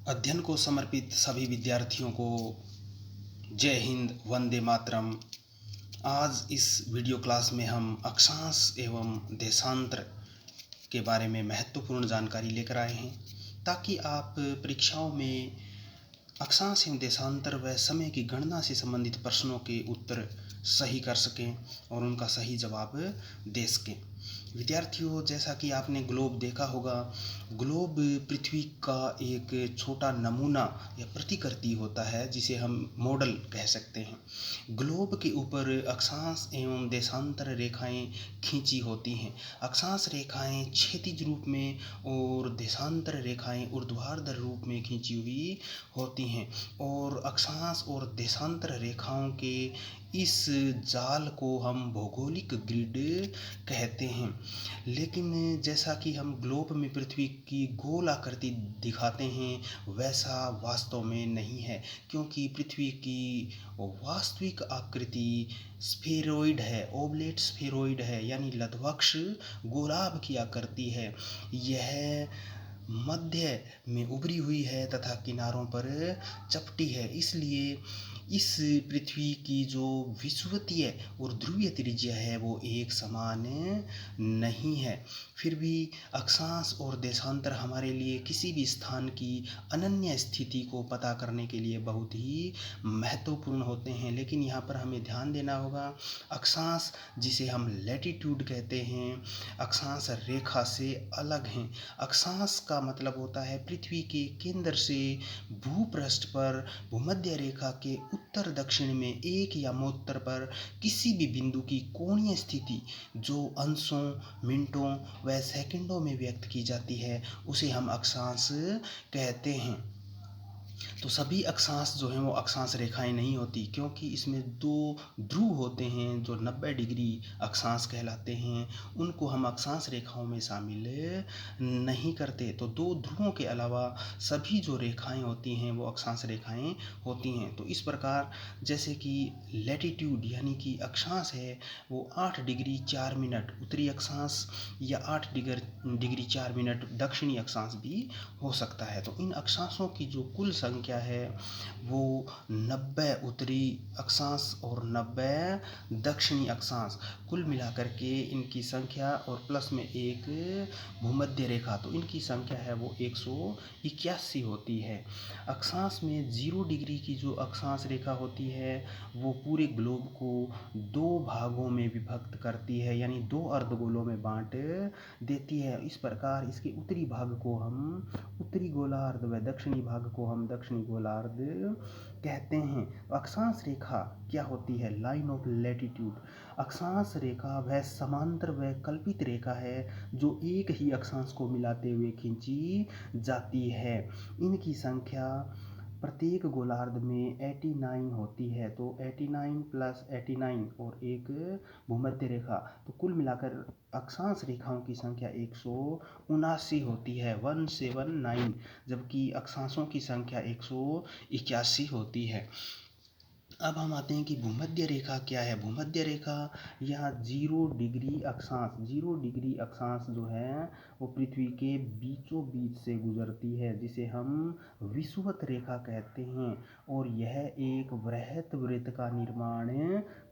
अध्ययन को समर्पित सभी विद्यार्थियों को जय हिंद, वंदे मातरम। आज इस वीडियो क्लास में हम अक्षांश एवं देशांतर के बारे में महत्वपूर्ण जानकारी लेकर आए हैं ताकि आप परीक्षाओं में अक्षांश एवं देशांतर व समय की गणना से संबंधित प्रश्नों के उत्तर सही कर सकें और उनका सही जवाब दे सकें। विद्यार्थियों, जैसा कि आपने ग्लोब देखा होगा, ग्लोब पृथ्वी का एक छोटा नमूना या प्रतिकृति होता है जिसे हम मॉडल कह सकते हैं। ग्लोब के ऊपर अक्षांश एवं देशांतर रेखाएं खींची होती हैं। अक्षांश रेखाएं क्षैतिज रूप में और देशांतर रेखाएं ऊर्ध्वाधर रूप में खींची हुई होती हैं और अक्षांश और देशांतर रेखाओं के इस जाल को हम भौगोलिक ग्रिड कहते हैं। लेकिन जैसा कि हम ग्लोब में पृथ्वी की गोल आकृति दिखाते हैं वैसा वास्तव में नहीं है, क्योंकि पृथ्वी की वास्तविक आकृति स्फेरॉइड है, ओवलेट स्फेरॉइड है, यानी लधवक्ष गोलाभ की आकृति है। यह मध्य में उभरी हुई है तथा किनारों पर चपटी है। इसलिए इस पृथ्वी की जो विषुवतीय और ध्रुवीय त्रिज्या है वो एक समान नहीं है। फिर भी अक्षांश और देशांतर हमारे लिए किसी भी स्थान की अनन्य स्थिति को पता करने के लिए बहुत ही महत्वपूर्ण होते हैं। लेकिन यहाँ पर हमें ध्यान देना होगा, अक्षांश जिसे हम लैटिट्यूड कहते हैं, अक्षांश रेखा से अलग हैं। अक्षांश का मतलब होता है पृथ्वी के केंद्र से भूपृष्ठ पर भूमध्य रेखा के उत्तर दक्षिण में एक या मोत्तर पर किसी भी बिंदु की कोणीय स्थिति जो अंशों, मिनटों व सेकंडों में व्यक्त की जाती है उसे हम अक्षांश कहते हैं। तो सभी अक्षांश जो हैं वो अक्षांश रेखाएं नहीं होती, क्योंकि इसमें दो ध्रुव होते हैं जो 90 डिग्री अक्षांश कहलाते हैं, उनको हम अक्षांश रेखाओं में शामिल नहीं करते। तो दो ध्रुवों के अलावा सभी जो रेखाएं होती हैं वो अक्षांश रेखाएं होती हैं। तो इस प्रकार जैसे कि लैटिट्यूड यानी कि अक्षांश है वो 8 डिग्री 4 मिनट उत्तरी अक्षांश या 8 डिग्री 4 मिनट दक्षिणी अक्षांश भी हो सकता है। तो इन अक्षांशों की जो कुल संख्या है वो 90 उत्तरी अक्षांश और 90 दक्षिणी अक्षांश, कुल मिलाकर के इनकी संख्या और प्लस में एक भूमध्य रेखा, तो इनकी संख्या है वो 181 होती है। अक्षांश में 0 डिग्री की जो अक्षांश रेखा होती है वो पूरे ग्लोब को दो भागों में विभक्त करती है, यानी दो अर्धगोलों में बांट देती है। इस प्रकार इसके उत्तरी भाग को हम उत्तरी गोलार्ध व दक्षिणी भाग को हम दक्षिणी गोलार्ध कहते हैं। अक्षांश रेखा क्या होती है? Line of latitude. अक्षांश रेखा वह समांतर व कल्पित रेखा है जो एक ही अक्षांश को मिलाते हुए खींची जाती है। इनकी संख्या प्रत्येक गोलार्ध में 89 होती है। तो 89 प्लस 89 और एक भूमध्य रेखा, तो कुल मिलाकर अक्षांश रेखाओं की संख्या 179 होती है, 179, जबकि अक्षांशों की संख्या 181 होती है। अब हम आते हैं कि भूमध्य रेखा क्या है। भूमध्य रेखा या 0 डिग्री अक्षांश, 0 डिग्री अक्षांश जो है वो पृथ्वी के बीचों बीच से गुजरती है, जिसे हम विषुवत रेखा कहते हैं, और यह एक वृहत वृत्त का निर्माण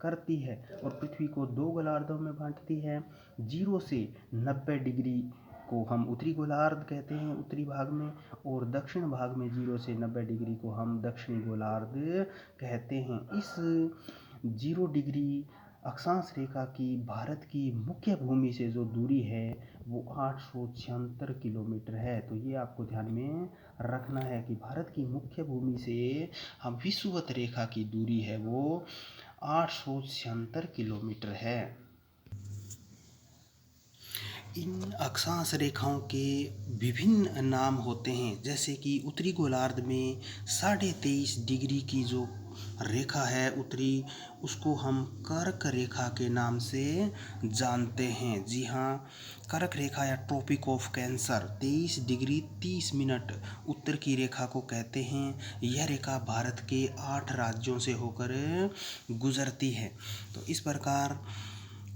करती है और पृथ्वी को दो गोलार्धों में बांटती है। 0 से 90 डिग्री को हम उत्तरी गोलार्ध कहते हैं उत्तरी भाग में, और दक्षिण भाग में 0 से 90 डिग्री को हम दक्षिणी गोलार्ध कहते हैं। इस 0 डिग्री अक्षांश रेखा की भारत की मुख्य भूमि से जो दूरी है वो 876 किलोमीटर है। तो ये आपको ध्यान में रखना है कि भारत की मुख्य भूमि से हम विषुवत रेखा की दूरी है वो 876 किलोमीटर है। इन अक्षांश रेखाओं के विभिन्न नाम होते हैं, जैसे कि उत्तरी गोलार्ध में 23.5 डिग्री की जो रेखा है उत्तरी, उसको हम कर्क रेखा के नाम से जानते हैं। जी हाँ, कर्क रेखा या tropic of cancer 23 degree 30 minute उत्तर की रेखा को कहते हैं। यह रेखा भारत के 8 राज्यों से होकर गुजरती है। तो इस प्रकार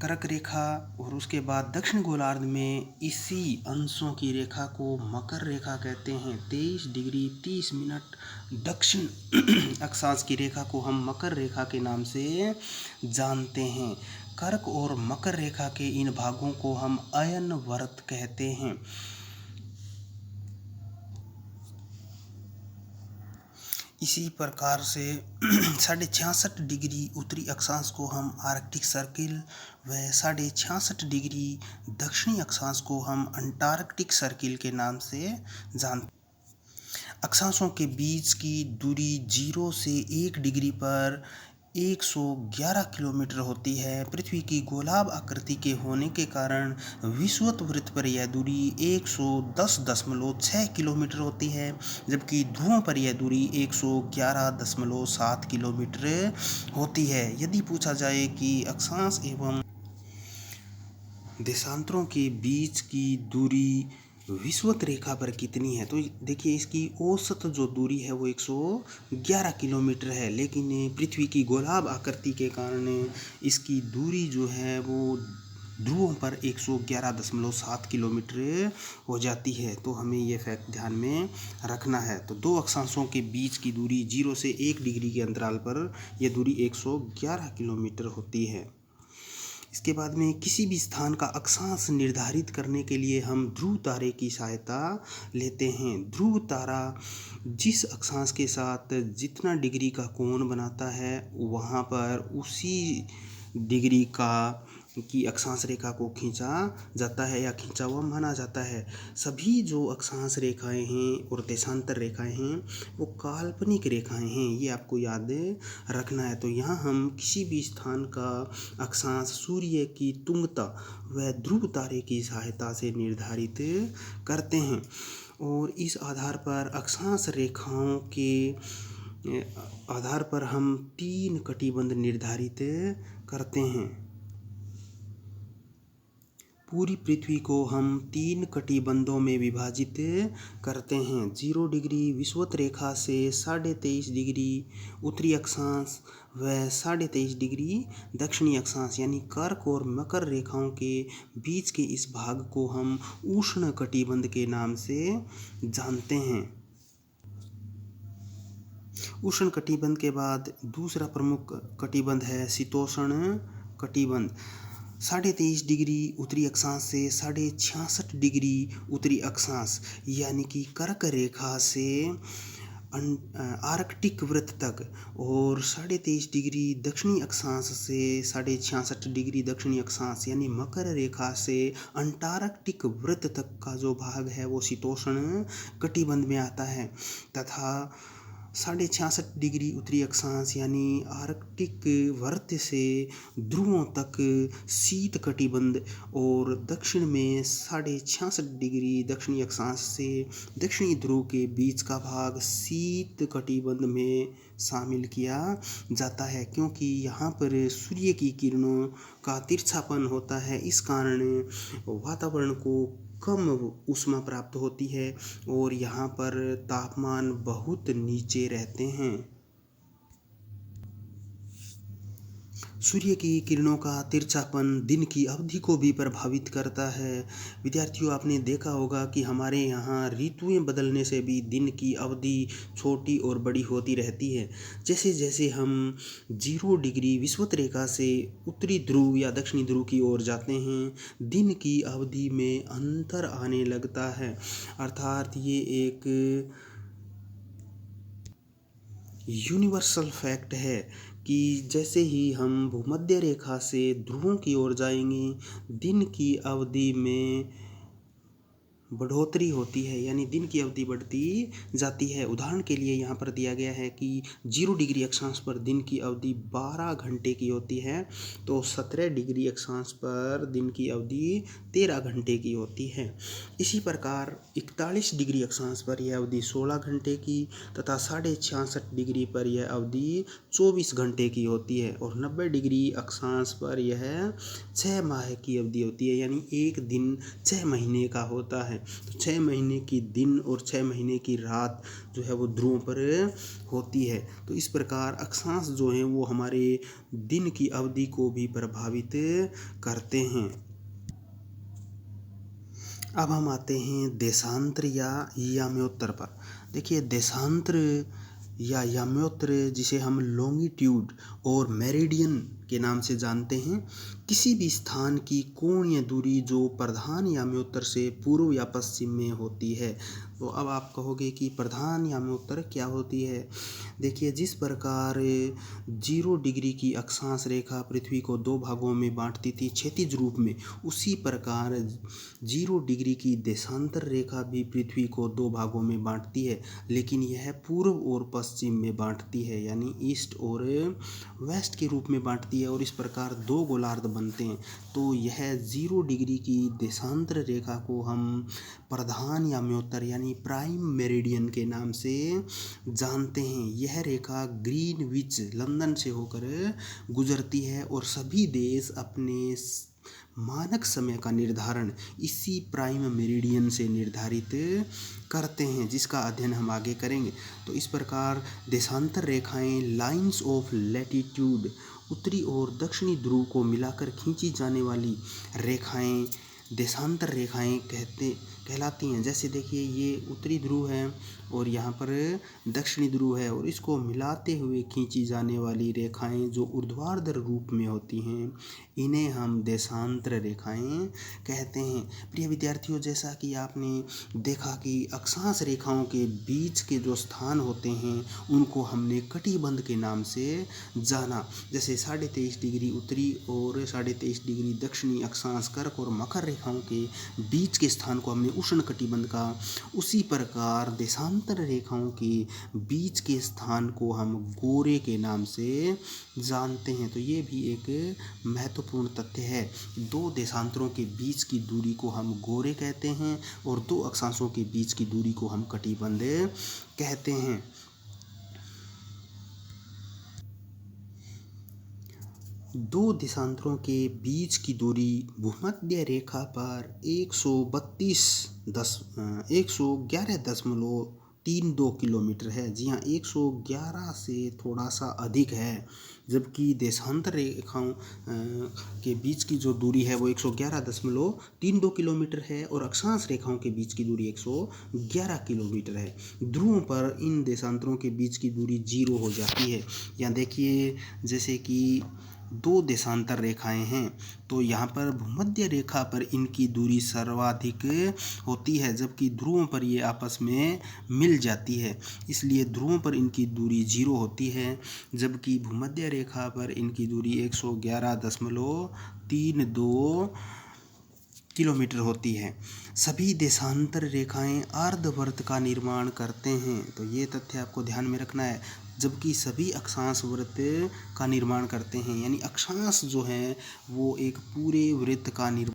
कर्क रेखा और उसके बाद दक्षिण गोलार्ध में इसी अंशों की रेखा को मकर रेखा कहते हैं। 23 डिग्री 30 मिनट दक्षिण अक्षांश की रेखा को हम मकर रेखा के नाम से जानते हैं। कर्क और मकर रेखा के इन भागों को हम अयन व्रत कहते हैं। इसी प्रकार से 66.5 डिग्री उत्तरी अक्षांश को हम आर्कटिक सर्किल व 66.5 डिग्री दक्षिणी अक्षांश को हम अंटार्कटिक सर्किल के नाम से जानते हैं। अक्षांशों के बीच की दूरी 0 से 1 डिग्री पर 111 किलोमीटर होती है। पृथ्वी की गोलाभ आकृति के होने के कारण विषुवत वृत्त पर यह दूरी 110.6 किलोमीटर होती है, जबकि ध्रुवों पर यह दूरी 111.7 किलोमीटर होती है। यदि पूछा जाए कि अक्षांश एवं देशांतरों के बीच की दूरी विषुवत रेखा पर कितनी है, तो देखिए इसकी औसत जो दूरी है वो 111 किलोमीटर है, लेकिन पृथ्वी की गोलाभ आकृति के कारण इसकी दूरी जो है वो ध्रुवों पर 111.7 किलोमीटर हो जाती है। तो हमें ये फैक्ट ध्यान में रखना है। तो दो अक्षांशों के बीच की दूरी 0 से 1 डिग्री के अंतराल पर यह दूरी 111 किलोमीटर होती है। इसके बाद में किसी भी स्थान का अक्षांश निर्धारित करने के लिए हम ध्रुव तारे की सहायता लेते हैं। ध्रुव तारा जिस अक्षांश के साथ जितना डिग्री का कोण बनाता है वहाँ पर उसी डिग्री की अक्षांश रेखा को खींचा जाता है या खींचा हुआ माना जाता है। सभी जो अक्षांश रेखाएं हैं और देशांतर रेखाएं हैं वो काल्पनिक रेखाएं हैं, ये आपको याद रखना है। तो यहाँ हम किसी भी स्थान का अक्षांश सूर्य की तुंगता व ध्रुव तारे की सहायता से निर्धारित करते हैं और इस आधार पर अक्षांश रेखाओं के आधार पर हम 3 कटिबंध निर्धारित करते हैं। पूरी पृथ्वी को हम 3 कटिबंधों में विभाजित करते हैं। 0 डिग्री विषुवत रेखा से 23.5 डिग्री उत्तरी अक्षांश व 23.5 डिग्री दक्षिणी अक्षांश यानी कर्क और मकर रेखाओं के बीच के इस भाग को हम उष्ण कटिबंध के नाम से जानते हैं। उष्ण कटिबंध के बाद दूसरा प्रमुख कटिबंध है शीतोष्ण कटिबंध। 23.5 डिग्री उत्तरी अक्षांश से 66.5 डिग्री उत्तरी अक्षांश यानी कि कर्क रेखा से आर्कटिक वृत्त तक और 23.5 डिग्री दक्षिणी अक्षांश से 66.5 डिग्री दक्षिणी अक्षांश यानी मकर रेखा से अंटार्कटिक वृत्त तक का जो भाग है वो शीतोष्ण कटिबंध में आता है तथा 66.5 डिग्री उत्तरी अक्षांश यानी आर्कटिक वृत्त से ध्रुवों तक शीत कटिबंध और दक्षिण में 66.5 डिग्री दक्षिणी अक्षांश से दक्षिणी ध्रुव के बीच का भाग शीत कटिबंध में शामिल किया जाता है, क्योंकि यहाँ पर सूर्य की किरणों का तिरछापन होता है। इस कारण वातावरण को कम ऊष्मा प्राप्त होती है और यहाँ पर तापमान बहुत नीचे रहते हैं। सूर्य की किरणों का तिरछापन दिन की अवधि को भी प्रभावित करता है। विद्यार्थियों, आपने देखा होगा कि हमारे यहाँ ऋतुएं बदलने से भी दिन की अवधि छोटी और बड़ी होती रहती है। जैसे जैसे हम 0 डिग्री विषुवत रेखा से उत्तरी ध्रुव या दक्षिणी ध्रुव की ओर जाते हैं, दिन की अवधि में अंतर आने लगता है। अर्थात ये एक यूनिवर्सल फैक्ट है कि जैसे ही हम भूमध्य रेखा से ध्रुवों की ओर जाएंगे, दिन की अवधि में बढ़ोतरी होती है, यानी दिन की अवधि बढ़ती जाती है। उदाहरण के लिए यहाँ पर दिया गया है कि 0 डिग्री अक्षांश पर दिन की अवधि 12 घंटे की होती है, तो 17 डिग्री अक्षांश पर दिन की अवधि 13 घंटे की होती है। इसी प्रकार 41 डिग्री अक्षांश पर यह अवधि 16 घंटे की तथा 66.5 डिग्री पर यह अवधि 24 घंटे की होती है और 90 डिग्री अक्षांश पर यह 6 माह की अवधि होती है, यानी एक दिन 6 महीने का होता है। तो 6 महीने की दिन और 6 महीने की रात जो है वो ध्रुवों पर होती है। तो इस प्रकार अक्षांश जो हैं वो हमारे दिन की अवधि को भी प्रभावित करते हैं। अब हम आते हैं देशांतर या याम्योत्तर पर। देखिए, देशांतर या याम्योत्तर, जिसे हम लॉन्गिट्यूड और मेरिडियन के नाम से जानते हैं, किसी भी स्थान की कोणीय दूरी जो प्रधान याम्योत्तर से पूर्व या पश्चिम में होती है। तो अब आप कहोगे कि प्रधान याम्योत्तर क्या होती है। देखिए, जिस प्रकार 0 डिग्री की अक्षांश रेखा पृथ्वी को 2 भागों में बांटती थी क्षैतिज रूप में, उसी प्रकार 0 डिग्री की देशांतर रेखा भी पृथ्वी को 2 भागों में बांटती है, लेकिन यह पूर्व और पश्चिम में बांटती है, यानी ईस्ट और वेस्ट के रूप में बांटती है, और इस प्रकार 2 गोलार्ध बनते हैं। तो यह 0 डिग्री की देशांतर रेखा को हम प्रधान याम्योत्तर यानी प्राइम मेरिडियन के नाम से जानते हैं। यह रेखा ग्रीनविच लंदन से होकर गुजरती है और सभी देश अपने मानक समय का निर्धारण इसी प्राइम मेरिडियन से निर्धारित करते हैं, जिसका अध्ययन हम आगे करेंगे। तो इस प्रकार देशांतर रेखाएं लाइंस ऑफ लैटिट्यूड, उत्तरी और दक्षिणी ध्रुव को मिलाकर खींची जाने वाली रेखाएं देशांतर रेखाएं कहलाती हैं। जैसे देखिए, ये उत्तरी ध्रुव है और यहाँ पर दक्षिणी ध्रुव है, और इसको मिलाते हुए खींची जाने वाली रेखाएं जो ऊर्ध्वाधर रूप में होती हैं, इन्हें हम देशांतर रेखाएं कहते हैं। प्रिय विद्यार्थियों, जैसा कि आपने देखा कि अक्षांश रेखाओं के बीच के जो स्थान होते हैं उनको हमने कटिबंध के नाम से जाना। जैसे 23.5 डिग्री उत्तरी और 23.5 डिग्री दक्षिणी अक्षांश कर्क और मकर रेखाओं के बीच के स्थान को हमने उष्ण कटिबंध का, उसी प्रकार देशांतर रेखाओं के बीच के स्थान को हम गोरे के नाम से जानते हैं। तो ये भी एक महत्वपूर्ण तथ्य है। 2 देशांतरों के बीच की दूरी को हम गोरे कहते हैं और 2 अक्षांशों के बीच की दूरी को हम कटिबंध कहते हैं। दो देशांतरों के बीच की दूरी भूमध्य रेखा पर 111.32 किलोमीटर है। जी हाँ, 111 से थोड़ा सा अधिक है, जबकि देशांतर रेखाओं के बीच की जो दूरी है वो 111.32 किलोमीटर है और अक्षांश रेखाओं के बीच की दूरी 111 किलोमीटर है। ध्रुवों पर इन देशांतरों के बीच की दूरी 0 हो जाती है। यहाँ देखिए, जैसे कि 2 देशांतर रेखाएं हैं, तो यहाँ पर भूमध्य रेखा पर इनकी दूरी सर्वाधिक होती है, जबकि ध्रुवों पर ये आपस में मिल जाती है, इसलिए ध्रुवों पर इनकी दूरी 0 होती है, जबकि भूमध्य रेखा पर इनकी दूरी 111.32 किलोमीटर होती है। सभी देशांतर रेखाएं अर्धवृत्त का निर्माण करते हैं, तो ये तथ्य आपको ध्यान में रखना है। जबकि सभी अक्षांश वृत्त का निर्माण करते हैं, यानी अक्षांश जो हैं वो एक पूरे वृत्त का निर्माण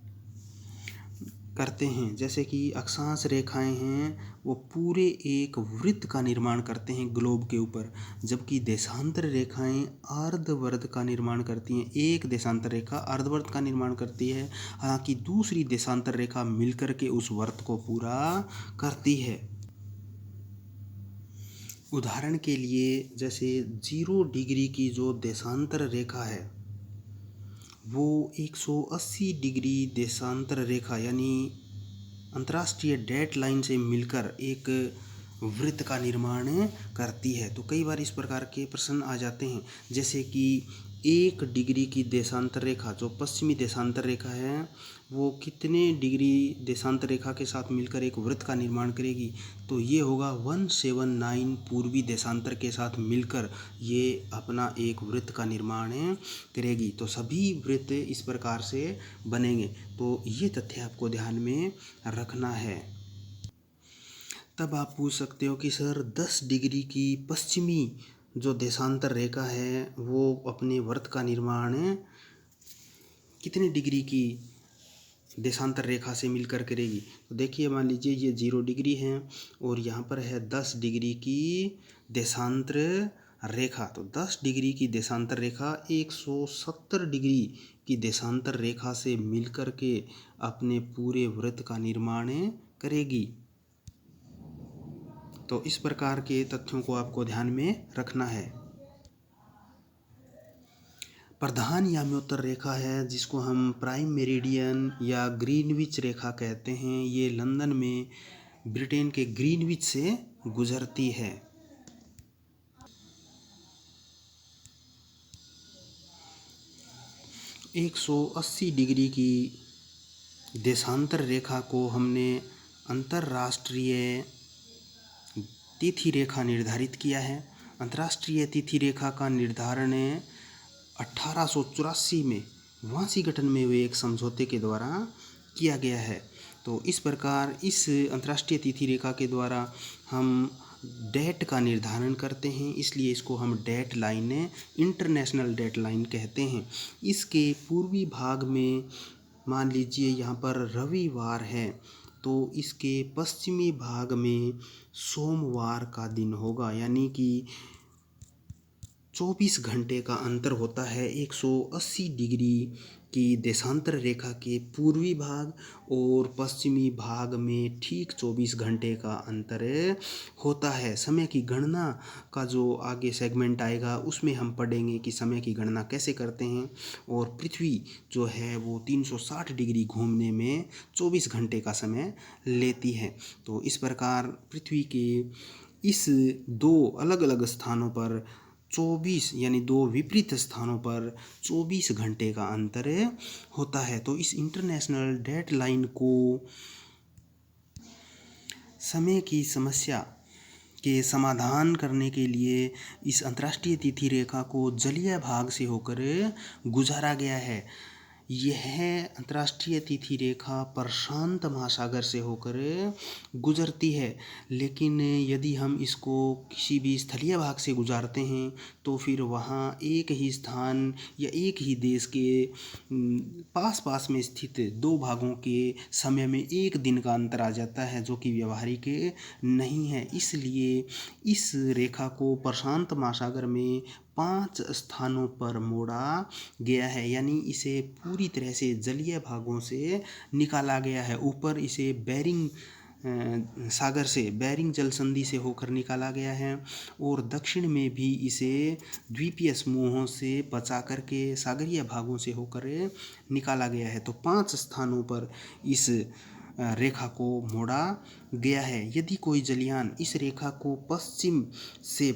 करते हैं। जैसे कि अक्षांश रेखाएं हैं वो पूरे एक वृत्त का निर्माण करते हैं ग्लोब के ऊपर, जबकि देशांतर रेखाएं अर्धवृत्त का निर्माण करती हैं। एक देशांतर रेखा अर्धवृत्त का निर्माण करती है, हालांकि दूसरी देशांतर रेखा मिलकर के उस वृत्त को पूरा करती है। उदाहरण के लिए, जैसे 0 डिग्री की जो देशांतर रेखा है वो 180 डिग्री देशांतर रेखा यानी अंतर्राष्ट्रीय डेट लाइन से मिलकर एक वृत्त का निर्माण करती है। तो कई बार इस प्रकार के प्रश्न आ जाते हैं, जैसे कि 1 डिग्री की देशांतर रेखा जो पश्चिमी देशांतर रेखा है वो कितने डिग्री देशांतर रेखा के साथ मिलकर एक वृत्त का निर्माण करेगी, तो ये होगा 179 पूर्वी देशांतर के साथ मिलकर ये अपना एक वृत्त का निर्माण करेगी। तो सभी वृत्त इस प्रकार से बनेंगे, तो ये तथ्य आपको ध्यान में रखना है। तब आप पूछ सकते हो कि सर 10 डिग्री की पश्चिमी जो देशांतर रेखा है वो अपने वृत्त का निर्माण कितने डिग्री की देशांतर रेखा से मिलकर करेगी। तो देखिए, मान लीजिए ये 0 डिग्री है और यहाँ पर है 10 डिग्री की देशांतर रेखा। तो 10 डिग्री की देशांतर रेखा 170 डिग्री की देशांतर रेखा से मिलकर के अपने पूरे वृत्त का निर्माण करेगी। तो इस प्रकार के तथ्यों को आपको ध्यान में रखना है। प्रधान याम्योत्तर रेखा है जिसको हम प्राइम मेरिडियन या ग्रीनविच रेखा कहते हैं, ये लंदन में ब्रिटेन के ग्रीनविच से गुजरती है। तो 180 डिग्री की देशांतर रेखा को हमने अंतर्राष्ट्रीय तिथि रेखा निर्धारित किया है। अंतर्राष्ट्रीय तिथि रेखा का निर्धारण 1884 में वाशिंगटन में हुए एक समझौते के द्वारा किया गया है। तो इस प्रकार इस अंतर्राष्ट्रीय तिथि रेखा के द्वारा हम डेट का निर्धारण करते हैं, इसलिए इसको हम date line, international date line कहते हैं। इसके पूर्वी भाग में मान लीजिए यहाँ पर रविवार है, तो इसके पश्चिमी भाग में सोमवार का दिन होगा, यानी कि 24 घंटे का अंतर होता है 180 डिग्री की देशांतर रेखा के पूर्वी भाग और पश्चिमी भाग में ठीक 24 घंटे का अंतर होता है। समय की गणना का जो आगे सेगमेंट आएगा उसमें हम पढ़ेंगे कि समय की गणना कैसे करते हैं। और पृथ्वी जो है वो 360 डिग्री घूमने में 24 घंटे का समय लेती है। तो इस प्रकार पृथ्वी के इस दो अलग अलग स्थानों पर 24 यानी दो विपरीत स्थानों पर 24 घंटे का अंतर होता है। तो इस इंटरनेशनल डेट लाइन को समय की समस्या के समाधान करने के लिए इस अंतर्राष्ट्रीय तिथि रेखा को जलीय भाग से होकर गुजारा गया है। यह अंतर्राष्ट्रीय तिथि रेखा प्रशांत महासागर से होकर गुजरती है, लेकिन यदि हम इसको किसी भी स्थलीय भाग से गुजारते हैं तो फिर वहाँ एक ही स्थान या एक ही देश के पास पास में स्थित दो भागों के समय में एक दिन का अंतर आ जाता है, जो कि व्यवहारिक नहीं है। इसलिए इस रेखा को प्रशांत महासागर में 5 स्थानों पर मोड़ा गया है, यानी इसे पूरी तरह से जलीय भागों से निकाला गया है। ऊपर इसे बेरिंग सागर से, बेरिंग जल संधि से होकर निकाला गया है और दक्षिण में भी इसे द्वीपीय समूहों से बचा करके सागरीय भागों से होकर निकाला गया है। तो 5 स्थानों पर इस रेखा को मोड़ा गया है। यदि कोई जलयान इस रेखा को पश्चिम से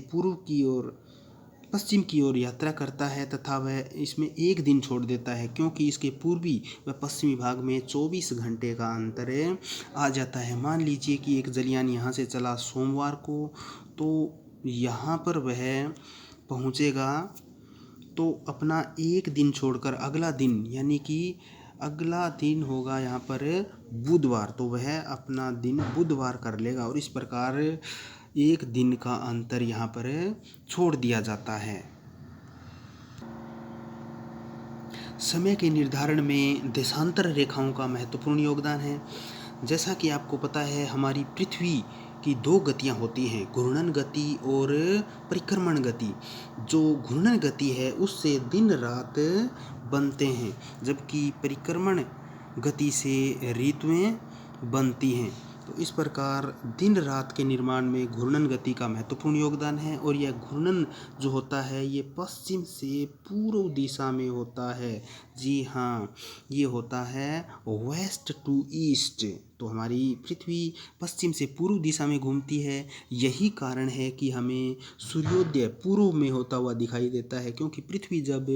पश्चिम की ओर यात्रा करता है तथा वह इसमें एक दिन छोड़ देता है, क्योंकि इसके पूर्वी व पश्चिमी भाग में 24 घंटे का अंतर आ जाता है। मान लीजिए कि एक जलयान यहाँ से चला सोमवार को, तो यहाँ पर वह पहुँचेगा तो अपना एक दिन छोड़कर अगला दिन, यानी कि अगला दिन होगा यहाँ पर बुधवार, तो वह अपना दिन बुधवार कर लेगा और इस प्रकार एक दिन का अंतर यहाँ पर छोड़ दिया जाता है। समय के निर्धारण में देशांतर रेखाओं का महत्वपूर्ण योगदान है। जैसा कि आपको पता है, हमारी पृथ्वी की 2 गतियाँ होती हैं, घूर्णन गति और परिक्रमण गति। जो घूर्णन गति है उससे दिन रात बनते हैं, जबकि परिक्रमण गति से ऋतुएं बनती हैं। तो इस प्रकार दिन रात के निर्माण में घूर्णन गति का महत्वपूर्ण योगदान है। और यह घूर्णन जो होता है ये पश्चिम से पूर्व दिशा में होता है। जी हाँ, ये होता है वेस्ट टू ईस्ट। तो हमारी पृथ्वी पश्चिम से पूर्व दिशा में घूमती है। यही कारण है कि हमें सूर्योदय पूर्व में होता हुआ दिखाई देता है, क्योंकि पृथ्वी जब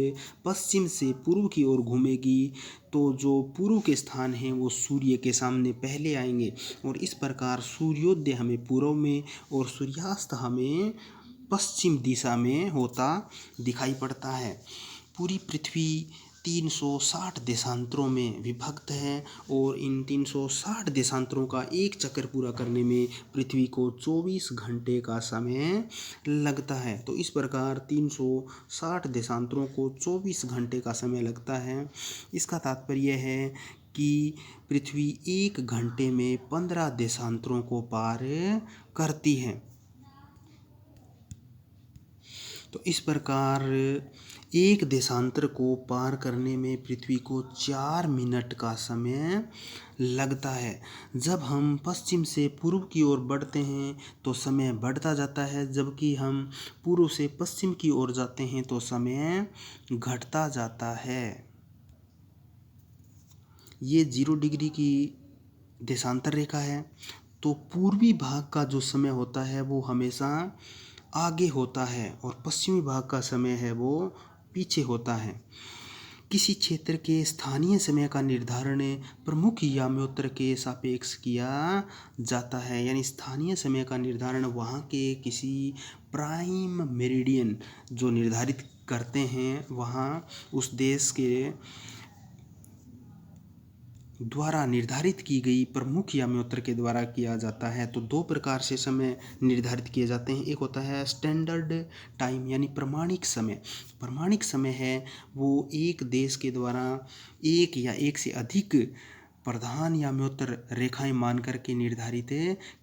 पश्चिम से पूर्व की ओर घूमेगी तो जो पूर्व के स्थान हैं वो सूर्य के सामने पहले आएंगे और इस प्रकार सूर्योदय हमें पूर्व में और सूर्यास्त हमें पश्चिम दिशा में होता दिखाई पड़ता है। पूरी पृथ्वी 360 देशांतरों में विभक्त है और इन 360 देशांतरों का एक चक्कर पूरा करने में पृथ्वी को 24 घंटे का समय लगता है। तो इस प्रकार 360 देशांतरों को 24 घंटे का समय लगता है। इसका तात्पर्य है कि पृथ्वी 1 घंटे में 15 देशांतरों को पार करती है। तो इस प्रकार एक देशांतर को पार करने में पृथ्वी को 4 मिनट का समय लगता है। जब हम पश्चिम से पूर्व की ओर बढ़ते हैं तो समय बढ़ता जाता है, जबकि हम पूर्व से पश्चिम की ओर जाते हैं तो समय घटता जाता है। ये 0 डिग्री की देशांतर रेखा है। तो पूर्वी भाग का जो समय होता है वो हमेशा आगे होता है और पश्चिमी भाग का समय है वो पीछे होता है। किसी क्षेत्र के स्थानीय समय का निर्धारण प्रमुख याम्योत्तर के सापेक्ष किया जाता है, यानी स्थानीय समय का निर्धारण वहाँ के किसी प्राइम मेरिडियन जो निर्धारित करते हैं वहाँ उस देश के द्वारा निर्धारित की गई प्रमुख याम्योत्तर के द्वारा किया जाता है। तो 2 प्रकार से समय निर्धारित किए जाते हैं। एक होता है स्टैंडर्ड टाइम यानी प्रमाणिक समय। प्रमाणिक समय है वो एक देश के द्वारा एक या एक से अधिक प्रधान याम्योत्तर रेखाएं मान करके निर्धारित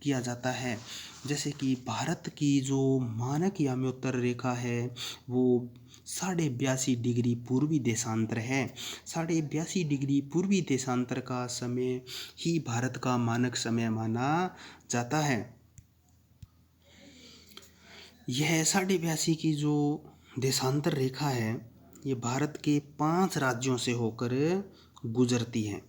किया जाता है। जैसे कि भारत की जो मानक याम्योत्तर रेखा है वो 82.5 डिग्री पूर्वी देशांतर है। 82.5 डिग्री पूर्वी देशांतर का समय ही भारत का मानक समय माना जाता है। यह 82.5 की जो देशांतर रेखा है ये भारत के 5 राज्यों से होकर गुजरती है।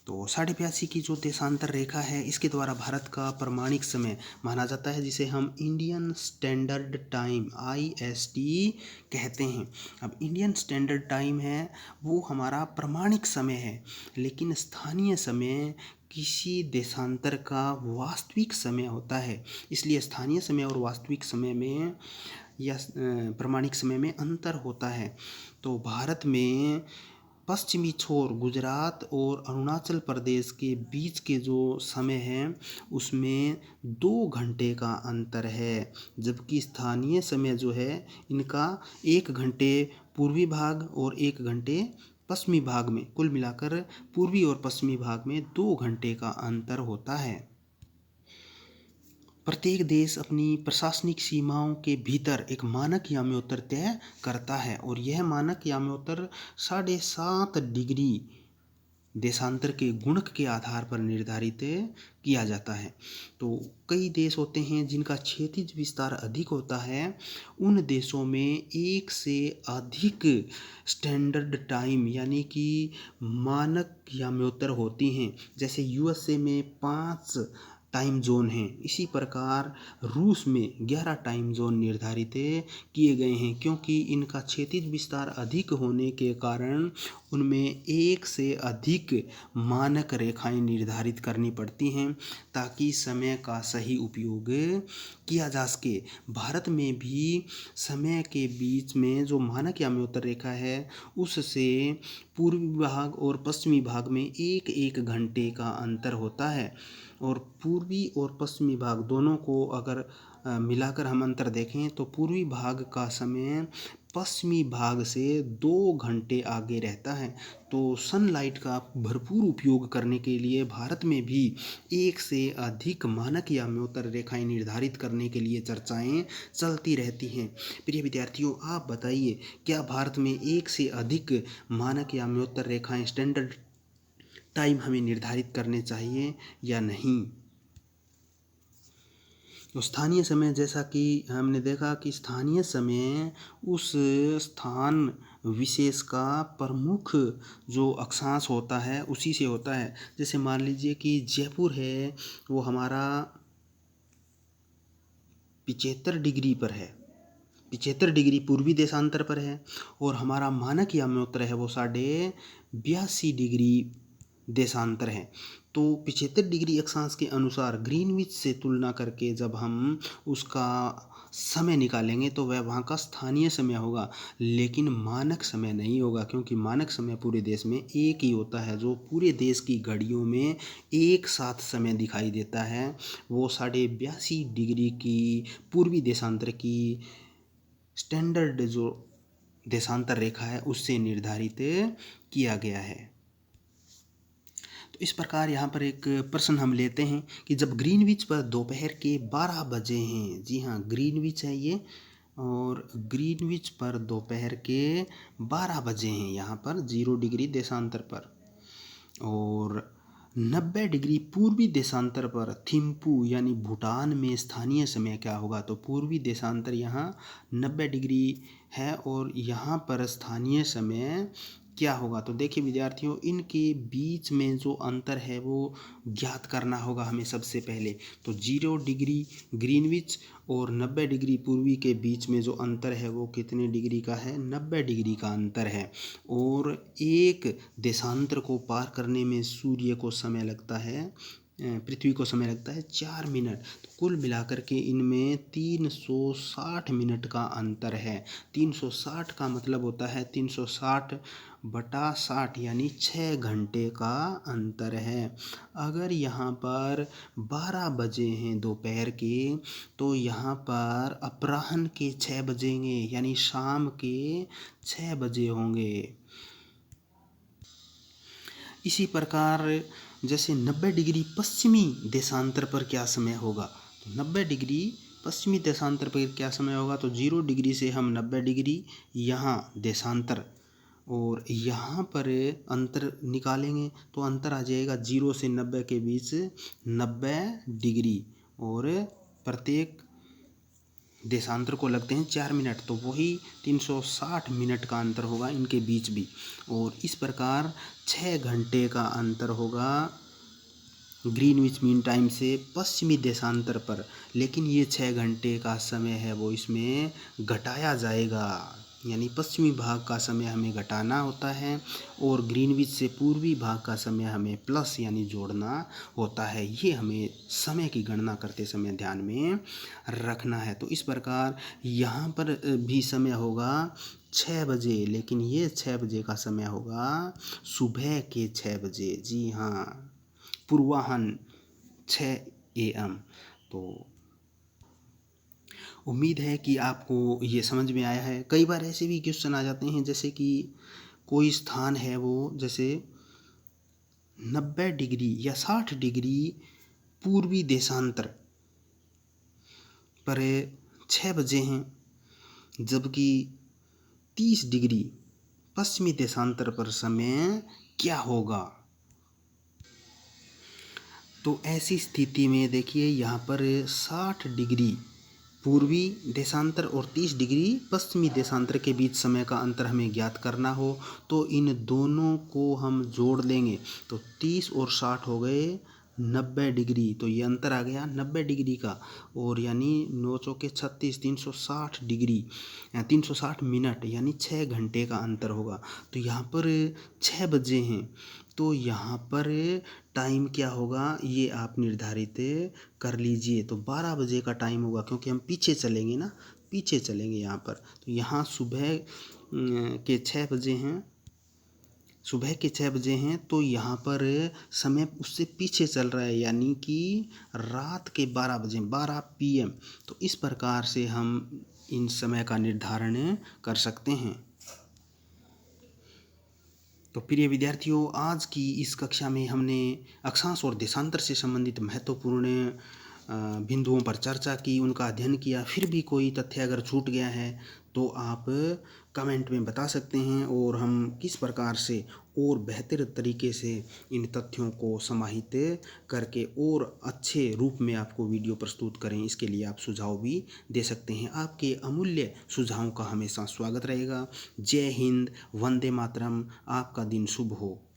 तो 82.5 की जो देशांतर रेखा है इसके द्वारा भारत का प्रमाणिक समय माना जाता है, जिसे हम इंडियन स्टैंडर्ड टाइम IST कहते हैं। अब इंडियन स्टैंडर्ड टाइम है वो हमारा प्रमाणिक समय है, लेकिन स्थानीय समय किसी देशांतर का वास्तविक समय होता है। इसलिए स्थानीय समय और वास्तविक समय में या प्रमाणिक समय में अंतर होता है। तो भारत में पश्चिमी छोर गुजरात और अरुणाचल प्रदेश के बीच के जो समय है उसमें 2 घंटे का अंतर है, जबकि स्थानीय समय जो है इनका 1 घंटे पूर्वी भाग और 1 घंटे पश्चिमी भाग में, कुल मिलाकर पूर्वी और पश्चिमी भाग में 2 घंटे का अंतर होता है। प्रत्येक देश अपनी प्रशासनिक सीमाओं के भीतर एक मानक याम्योत्तर तय करता है और यह मानक याम्योत्तर 7.5 डिग्री देशांतर के गुणक के आधार पर निर्धारित किया जाता है। तो कई देश होते हैं जिनका क्षैतिज विस्तार अधिक होता है। उन देशों में एक से अधिक स्टैंडर्ड टाइम यानी कि मानक याम्योत्तर होती हैं। जैसे USA में 5 टाइम जोन हैं, इसी प्रकार रूस में 11 टाइम जोन निर्धारित किए गए हैं, क्योंकि इनका क्षैतिज विस्तार अधिक होने के कारण उनमें एक से अधिक मानक रेखाएं निर्धारित करनी पड़ती हैं ताकि समय का सही उपयोग किया जा सके। भारत में भी समय के बीच में जो मानक याम्योत्तर रेखा है उससे पूर्वी भाग और पश्चिमी भाग में 1-1 घंटे का अंतर होता है और पूर्वी और पश्चिमी भाग दोनों को अगर मिलाकर हम अंतर देखें तो पूर्वी भाग का समय पश्चिमी भाग से 2 घंटे आगे रहता है। तो सनलाइट का भरपूर उपयोग करने के लिए भारत में भी एक से अधिक मानक याम्योत्तर रेखाएं निर्धारित करने के लिए चर्चाएं चलती रहती हैं। प्रिय विद्यार्थियों, आप बताइए क्या भारत में एक से अधिक मानक याम्योत्तर रेखाएं स्टैंडर्ड टाइम हमें निर्धारित करने चाहिए या नहीं? तो स्थानीय समय, जैसा कि हमने देखा कि स्थानीय समय उस स्थान विशेष का प्रमुख जो अक्षांश होता है उसी से होता है। जैसे मान लीजिए कि जयपुर है वो हमारा 75 डिग्री पर है, 75 डिग्री पूर्वी देशांतर पर है और हमारा मानक याम्योत्तर है वो 82.5 डिग्री देशांतर है। तो 75 डिग्री अक्षांश के अनुसार ग्रीनविच से तुलना करके जब हम उसका समय निकालेंगे तो वह वहाँ का स्थानीय समय होगा, लेकिन मानक समय नहीं होगा, क्योंकि मानक समय पूरे देश में एक ही होता है जो पूरे देश की घड़ियों में एक साथ समय दिखाई देता है। वो 82.5 डिग्री की पूर्वी देशांतर की स्टैंडर्ड जो देशांतर रेखा है उससे निर्धारित किया गया है। तो इस प्रकार यहाँ पर एक प्रश्न हम लेते हैं कि जब ग्रीनविच पर दोपहर के 12 बजे हैं, जी हाँ ग्रीनविच है ये, और ग्रीनविच पर दोपहर के 12 बजे हैं यहाँ पर 0 डिग्री देशांतर पर। और 90 डिग्री पूर्वी देशांतर पर थिम्पू यानी भूटान में स्थानीय समय क्या होगा, तो पूर्वी देशांतर यहाँ 90 डिग्री है और यहाँ पर स्थानीय समय क्या होगा। तो देखिए विद्यार्थियों, इनके बीच में जो अंतर है वो ज्ञात करना होगा हमें सबसे पहले। तो 0 डिग्री ग्रीनविच और 90 डिग्री पूर्वी के बीच में जो अंतर है वो कितने डिग्री का है, 90 डिग्री का अंतर है। और एक देशांतर को पार करने में सूर्य को समय लगता है, पृथ्वी को समय लगता है 4 मिनट। तो कुल मिलाकर के इनमें 360 मिनट का अंतर है। 360 का मतलब होता है 360/60 यानी 6 घंटे का अंतर है। अगर यहाँ पर 12 बजे हैं दोपहर के, तो यहाँ पर अपराह्न के 6 बजेंगे यानी शाम के 6 बजे होंगे। इसी प्रकार जैसे 90 डिग्री पश्चिमी देशांतर पर क्या समय होगा, तो 90 डिग्री पश्चिमी देशांतर पर क्या समय होगा, तो 0 डिग्री से हम 90 डिग्री यहाँ देशांतर और यहाँ पर अंतर निकालेंगे तो अंतर आ जाएगा 0 से 90 के बीच 90 डिग्री और प्रत्येक देशांतर को लगते हैं 4 मिनट, तो वही 360 मिनट का अंतर होगा इनके बीच भी। और इस प्रकार 6 घंटे का अंतर होगा ग्रीनविच मीन टाइम से पश्चिमी देशांतर पर। लेकिन ये 6 घंटे का समय है वो इसमें घटाया जाएगा, यानी पश्चिमी भाग का समय हमें घटाना होता है और ग्रीनविच से पूर्वी भाग का समय हमें प्लस यानी जोड़ना होता है। ये हमें समय की गणना करते समय ध्यान में रखना है। तो इस प्रकार यहाँ पर भी समय होगा 6 बजे, लेकिन ये 6 बजे का समय होगा सुबह के 6 बजे। जी हाँ, पूर्वाह्न 6 AM। तो उम्मीद है कि आपको ये समझ में आया है। कई बार ऐसे भी क्वेश्चन आ जाते हैं, जैसे कि कोई स्थान है वो जैसे 90 डिग्री या 60 डिग्री पूर्वी देशांतर पर 6 बजे हैं, जबकि 30 डिग्री पश्चिमी देशांतर पर समय क्या होगा। तो ऐसी स्थिति में देखिए यहाँ पर 60 डिग्री पूर्वी देशांतर और 30 डिग्री पश्चिमी देशांतर के बीच समय का अंतर हमें ज्ञात करना हो, तो इन दोनों को हम जोड़ लेंगे तो 30 और 60 हो गए 90 डिग्री। तो ये अंतर आ गया 90 डिग्री का, और यानी 9 चौके 36 360 डिग्री 360 मिनट यानी 6 घंटे का अंतर होगा। तो यहाँ पर 6 बजे हैं, तो यहाँ पर टाइम क्या होगा ये आप निर्धारित कर लीजिए। तो 12 बजे का टाइम होगा, क्योंकि हम पीछे चलेंगे ना, पीछे चलेंगे यहाँ पर। तो यहाँ सुबह के 6 बजे हैं, सुबह के 6 बजे हैं, तो यहाँ पर समय उससे पीछे चल रहा है, यानी कि रात के 12 बजे 12 PM। तो इस प्रकार से हम इन समय का निर्धारण कर सकते हैं। तो प्रिय विद्यार्थियों, आज की इस कक्षा में हमने अक्षांश और देशांतर से संबंधित महत्वपूर्ण बिंदुओं पर चर्चा की, उनका अध्ययन किया। फिर भी कोई तथ्य अगर छूट गया है तो आप कमेंट में बता सकते हैं, और हम किस प्रकार से और बेहतर तरीके से इन तथ्यों को समाहित करके और अच्छे रूप में आपको वीडियो प्रस्तुत करें, इसके लिए आप सुझाव भी दे सकते हैं। आपके अमूल्य सुझावों का हमेशा स्वागत रहेगा। जय हिंद, वंदे मातरम। आपका दिन शुभ हो।